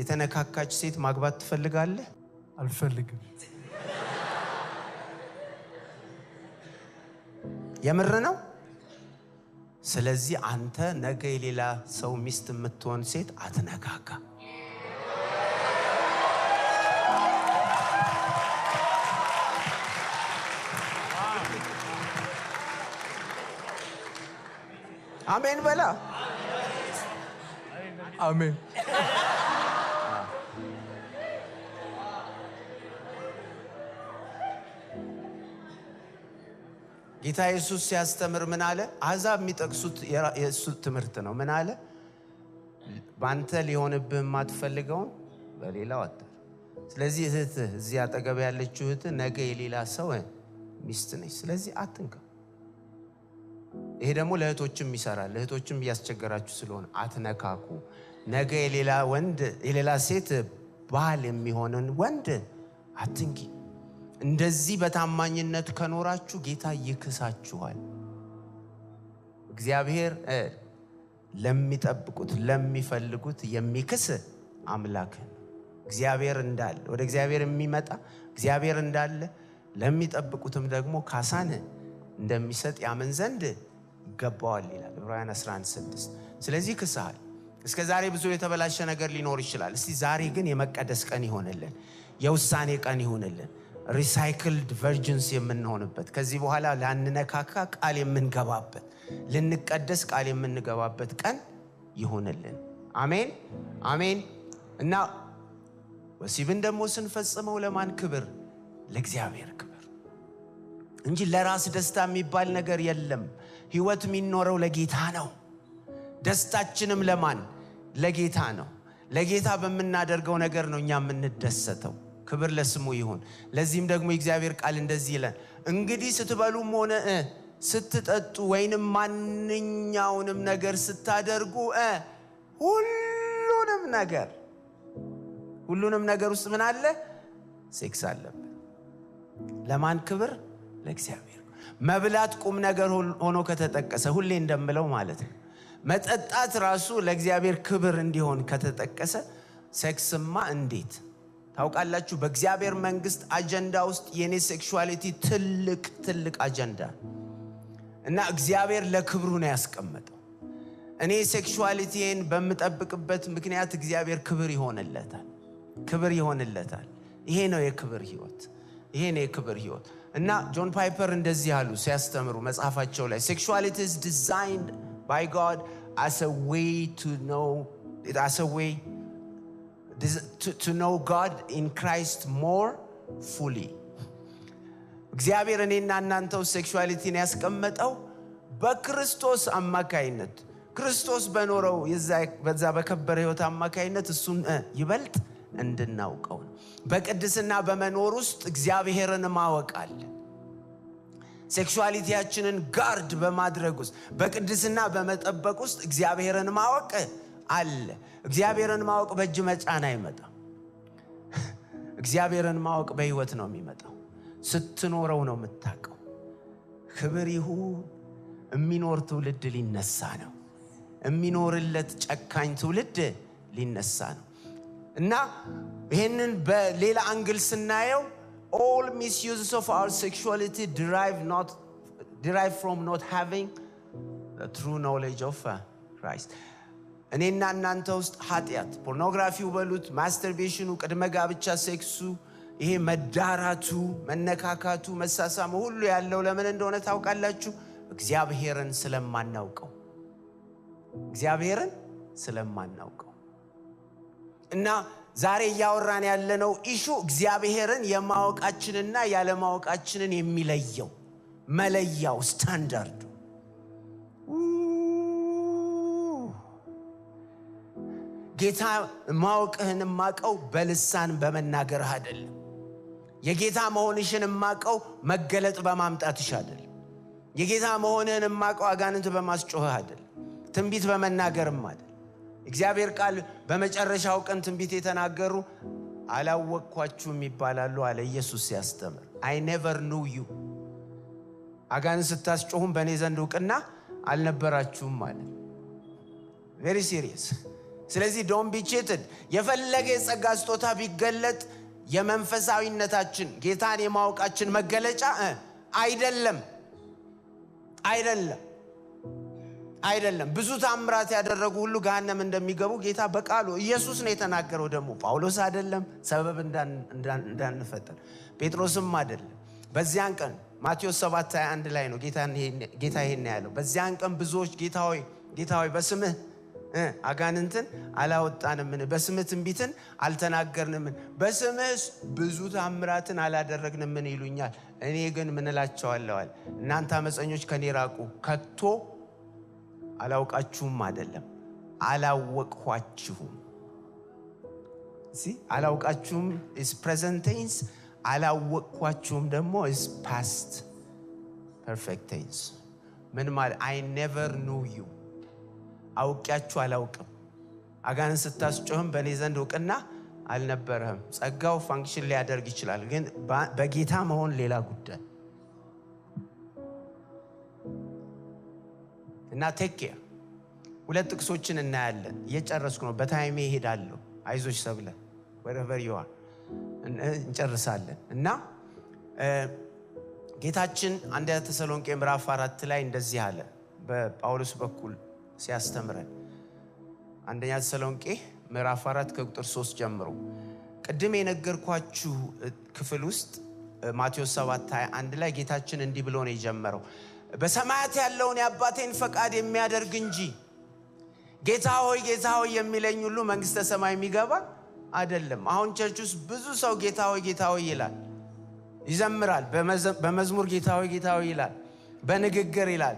የተነካካች ሴት ማግባት ትፈልጋለህ? አልፈልግም። የምር ነው? ስለዚህ አንተ ነገ የሌላ ሰው ሚስት የምትሆን ሴት አትነካካ። አሜን በላ። አሜን። ጌታ ኢየሱስ ሲያስተምር ምን አለ? አሕዛብ የሚጠቅሱት የእሱ ትምህርት ነው። ምን አለ? ባንተ ሊሆንብህ የማትፈልገውን በሌላው አትር። ስለዚህ እህትህ እዚህ አጠገብ ያለችው እህትህ ነገ የሌላ ሰው ሚስት ነች። ስለዚህ አትንካ። ይሄ ደግሞ ለእህቶችም ይሰራል። እህቶችም እያስቸገራችሁ ስለሆነ አትነካኩ። ነገ የሌላ ወንድ የሌላ ሴት ባል የሚሆንን ወንድ አትንኪ። እንደዚህ በታማኝነት ከኖራችሁ ጌታ ይክሳችኋል። እግዚአብሔር ለሚጠብቁት ለሚፈልጉት የሚክስ አምላክ ነው። እግዚአብሔር እንዳለ ወደ እግዚአብሔር የሚመጣ እግዚአብሔር እንዳለ ለሚጠብቁትም ደግሞ ካሳን እንደሚሰጥ ያምን ዘንድ ይገባዋል ይላል ዕብራውያን 11:6። ስለዚህ ክሳል እስከ ዛሬ ብዙ የተበላሸ ነገር ሊኖር ይችላል። እስቲ ዛሬ ግን የመቀደስ ቀን ይሆንልን፣ የውሳኔ ቀን ይሆንልን፣ ሪሳይክልድ ቨርጅንስ የምንሆንበት፣ ከዚህ በኋላ ላንነካካ ቃል የምንገባበት፣ ልንቀደስ ቃል የምንገባበት ቀን ይሆንልን። አሜን አሜን። እና ወሲብን ደግሞ ስንፈጽመው ለማን ክብር? ለእግዚአብሔር ክብር እንጂ ለራስ ደስታ የሚባል ነገር የለም። ህይወት የሚኖረው ለጌታ ነው። ደስታችንም ለማን? ለጌታ ነው። ለጌታ በምናደርገው ነገር ነው እኛ የምንደሰተው። ክብር ለስሙ ይሁን። ለዚህም ደግሞ የእግዚአብሔር ቃል እንደዚህ ይላል፣ እንግዲህ ስትበሉም ሆነ ስትጠጡ ወይንም ማንኛውንም ነገር ስታደርጉ ሁሉንም ነገር ውስጥ ምን አለ? ሴክስ አለበት። ለማን ክብር? ለእግዚአብሔር። መብላት ቁም ነገር ሆኖ ከተጠቀሰ ሁሌ እንደምለው ማለት ነው። መጠጣት ራሱ ለእግዚአብሔር ክብር እንዲሆን ከተጠቀሰ ሴክስማ እንዴት ታውቃላችሁ? በእግዚአብሔር መንግስት አጀንዳ ውስጥ የኔ ሴክሹዋሊቲ ትልቅ አጀንዳ እና እግዚአብሔር ለክብሩ ነው ያስቀመጠው። እኔ ሴክሹዋሊቲን በምጠብቅበት ምክንያት እግዚአብሔር ክብር ይሆንለታል። ይሄ ነው የክብር ህይወት። እና ጆን ፓይፐር እንደዚህ አሉ ሲያስተምሩ መጽሐፋቸው ላይ sexuality is designed by God as a way to know God in Christ more fully. እግዚአብሔር እኔና እናንተው ሴክሹዋሊቲን ያስቀመጠው በክርስቶስ አማካይነት ክርስቶስ በኖረው በዛ በከበረ ህይወት አማካይነት እሱን ይበልጥ እንድናውቀው ነው። በቅድስና በመኖር ውስጥ እግዚአብሔርን ማወቅ አለ። ሴክሹዋሊቲያችንን ጋርድ በማድረግ ውስጥ በቅድስና በመጠበቅ ውስጥ እግዚአብሔርን ማወቅ አለ። እግዚአብሔርን ማወቅ በእጅ መጫን አይመጣም። እግዚአብሔርን ማወቅ በህይወት ነው የሚመጣው። ስትኖረው ነው የምታውቀው። ክብር ይሁን። የሚኖር ትውልድ ሊነሳ ነው። የሚኖርለት ጨካኝ ትውልድ ሊነሳ ነው። እና ይሄንን በሌላ አንግል ስናየው all misuses of our sexuality derive from not having the true knowledge of Christ. እኔና እናንተ ውስጥ ኃጢአት ፖርኖግራፊው በሉት ማስተርቤሽኑ፣ ቅድመ ጋብቻ ሴክሱ፣ ይሄ መዳራቱ፣ መነካካቱ፣ መሳሳሙ ሁሉ ያለው ለምን እንደሆነ ታውቃላችሁ? እግዚአብሔርን ስለማናውቀው እና ዛሬ እያወራን ያለነው ኢሹ እግዚአብሔርን የማወቃችንና ያለማወቃችንን የሚለየው መለያው ስታንዳርዱ ጌታ ማወቅህን ማቀው በልሳን በመናገርህ አይደለም። የጌታ መሆንሽን ማቀው መገለጥ በማምጣትሽ አይደለም። የጌታ መሆንህን ማቀው አጋንንት በማስጮህህ አይደለም። ትንቢት በመናገርም አይደለም። እግዚአብሔር ቃል በመጨረሻው ቀን ትንቢት የተናገሩ አላወቅኳችሁም ይባላሉ አለ ኢየሱስ ሲያስተምር። I never knew you። አጋንንት ስታስጮሁም በእኔ ዘንድ ዕውቅና አልነበራችሁም ማለት። very serious። ስለዚህ don't be cheated። የፈለገ የጸጋ ስጦታ ቢገለጥ የመንፈሳዊነታችን ጌታን የማወቃችን መገለጫ አይደለም። ብዙ ታምራት ያደረጉ ሁሉ ገሃነም እንደሚገቡ ጌታ በቃሉ ኢየሱስ ነው የተናገረው። ደግሞ ጳውሎስ አይደለም፣ ሰበብ እንዳንፈጠር ጴጥሮስም አይደለም። በዚያን ቀን ማቴዎስ 7:21 ላይ ነው ጌታ ይሄን ያለው። በዚያን ቀን ብዙዎች ጌታ ሆይ በስምህ አጋንንትን አላወጣንምን? በስምህ ትንቢትን አልተናገርንምን? በስምህ ብዙ ታምራትን አላደረግንምን ይሉኛል። እኔ ግን ምን እላቸዋለሁ? እናንተ አመፀኞች ከኔ ራቁ፣ ከቶ አላውቃችሁም አይደለም አላወቅኋችሁም። አላውቃችሁም is present tense፣ አላወቅኋችሁም ደግሞ is past perfect tense። ምን ማለት? I never knew you። አውቂያችሁ አላውቅም። አጋንንት ስታስጮህም በእኔ ዘንድ እውቅና አልነበረህም። ጸጋው ፋንክሽን ሊያደርግ ይችላል፣ ግን በጌታ መሆን ሌላ ጉዳይ እና ቴክ ኬር። ሁለት ጥቅሶችን እናያለን። እየጨረስኩ ነው፣ በታይሜ እሄዳለሁ። አይዞሽ ሰብለ wherever you are እንጨርሳለን። እና ጌታችን አንደኛ ተሰሎንቄ ምዕራፍ 4 ላይ እንደዚህ አለ በጳውሎስ በኩል ሲያስተምረን። አንደኛ ተሰሎንቄ ምዕራፍ 4 ከቁጥር 3 ጀምሮ ቅድም የነገርኳችሁ ክፍል ውስጥ ማቴዎስ 7:21 ላይ ጌታችን እንዲህ ብሎ ነው የጀመረው። በሰማያት ያለውን የአባቴን ፈቃድ የሚያደርግ እንጂ ጌታ ሆይ ጌታ ሆይ የሚለኝ ሁሉ መንግሥተ ሰማይ የሚገባ አይደለም። አሁን ቸርች ውስጥ ብዙ ሰው ጌታ ሆይ ጌታ ሆይ ይላል፣ ይዘምራል፣ በመዝሙር ጌታ ሆይ ጌታ ሆይ ይላል፣ በንግግር ይላል።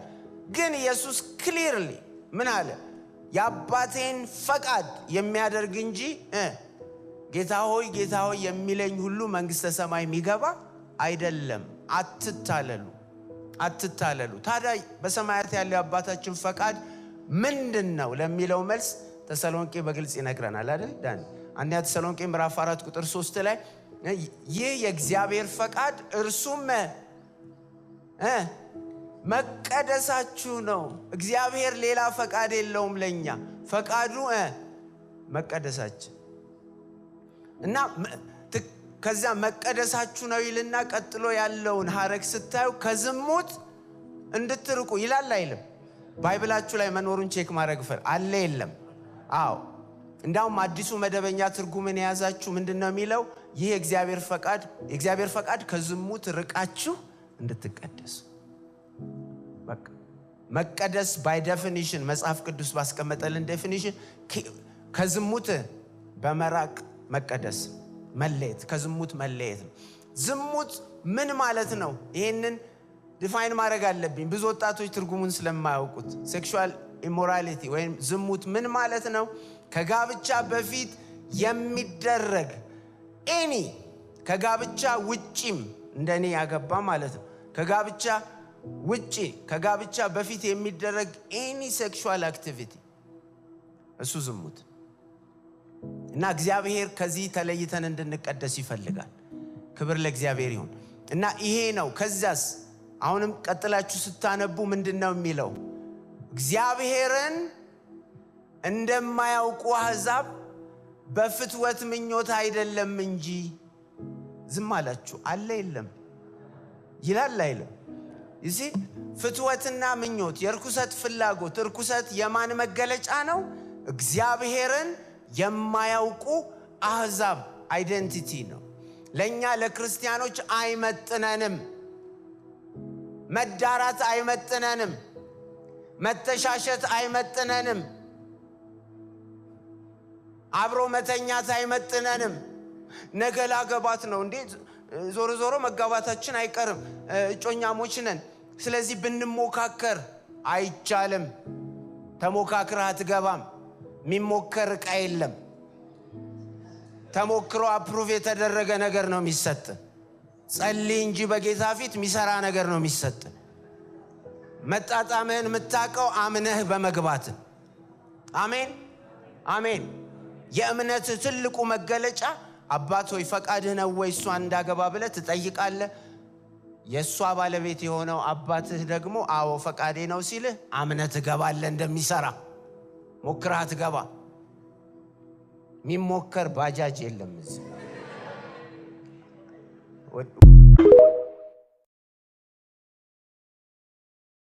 ግን ኢየሱስ ክሊርሊ ምን አለ? የአባቴን ፈቃድ የሚያደርግ እንጂ ጌታ ሆይ ጌታ ሆይ የሚለኝ ሁሉ መንግሥተ ሰማይ የሚገባ አይደለም። አትታለሉ። ታዲያ በሰማያት ያለው የአባታችን ፈቃድ ምንድነው ለሚለው መልስ ተሰሎንቄ በግልጽ ይነግረናል አይደል? ዳን አንደኛ ተሰሎንቄ ምዕራፍ 4 ቁጥር 3 ላይ ይህ የእግዚአብሔር ፈቃድ እርሱም መቀደሳችሁ ነው። እግዚአብሔር ሌላ ፈቃድ የለውም ለኛ። ፈቃዱ መቀደሳችን እና ከዛ መቀደሳችሁ ነው ይልና ቀጥሎ ያለውን ሐረግ ስታዩ ከዝሙት እንድትርቁ ይላል አይልም? ባይብላችሁ ላይ መኖሩን ቼክ ማድረግ አለ የለም? አዎ። እንዳውም አዲሱ መደበኛ ትርጉምን የያዛችሁ ምንድነው የሚለው? ይህ የእግዚአብሔር ፈቃድ ከዝሙት ርቃችሁ እንድትቀደሱ። በቃ መቀደስ ባይ ዴፊኒሽን መጽሐፍ ቅዱስ ባስቀመጠልን ዴፊኒሽን ከዝሙት በመራቅ መቀደስ፣ መለየት፣ ከዝሙት መለየት ነው። ዝሙት ምን ማለት ነው? ይሄንን ዲፋይን ማድረግ አለብኝ። ብዙ ወጣቶች ትርጉሙን ስለማያውቁት ሴክሹዋል ኢሞራሊቲ ወይም ዝሙት ምን ማለት ነው? ከጋብቻ በፊት የሚደረግ ኤኒ ከጋብቻ ውጪም እንደኔ ያገባ ማለት ነው። ከጋብቻ ውጪ ከጋብቻ በፊት የሚደረግ ኤኒ ሴክሹዋል አክቲቪቲ እሱ ዝሙት እና እግዚአብሔር ከዚህ ተለይተን እንድንቀደስ ይፈልጋል። ክብር ለእግዚአብሔር ይሁን። እና ይሄ ነው። ከዛስ አሁንም ቀጥላችሁ ስታነቡ ምንድነው የሚለው? እግዚአብሔርን እንደማያውቁ አሕዛብ በፍትወት ምኞት አይደለም እንጂ ዝም አላችሁ አለ የለም ይላል አይልም? ይሲ ፍትወትና ምኞት የርኩሰት ፍላጎት፣ ርኩሰት የማን መገለጫ ነው? እግዚአብሔርን የማያውቁ አሕዛብ አይደንቲቲ ነው። ለኛ ለክርስቲያኖች አይመጥነንም። መዳራት አይመጥነንም። መተሻሸት አይመጥነንም። አብሮ መተኛት አይመጥነንም። ነገ ላገባት ነው እንዴ? ዞሮ መጋባታችን አይቀርም፣ እጮኛሞች ነን። ስለዚህ ብንሞካከር አይቻልም። ተሞካክረህ አትገባም። የሚሞከር ዕቃ የለም። ተሞክሮ አፕሩቭ የተደረገ ነገር ነው የሚሰጥ። ጸልይ እንጂ በጌታ ፊት የሚሰራ ነገር ነው የሚሰጥ። መጣጣምህን የምታውቀው አምነህ በመግባት። አሜን አሜን። የእምነት ትልቁ መገለጫ አባት ሆይ ፈቃድህ ነው ወይ እሷን እንዳገባ ብለህ ትጠይቃለህ። የእሷ ባለቤት የሆነው አባትህ ደግሞ አዎ ፈቃዴ ነው ሲልህ አምነህ ትገባለህ። እንደሚሰራ ሞክረህ ትገባ። የሚሞከር ባጃጅ የለም እዚህ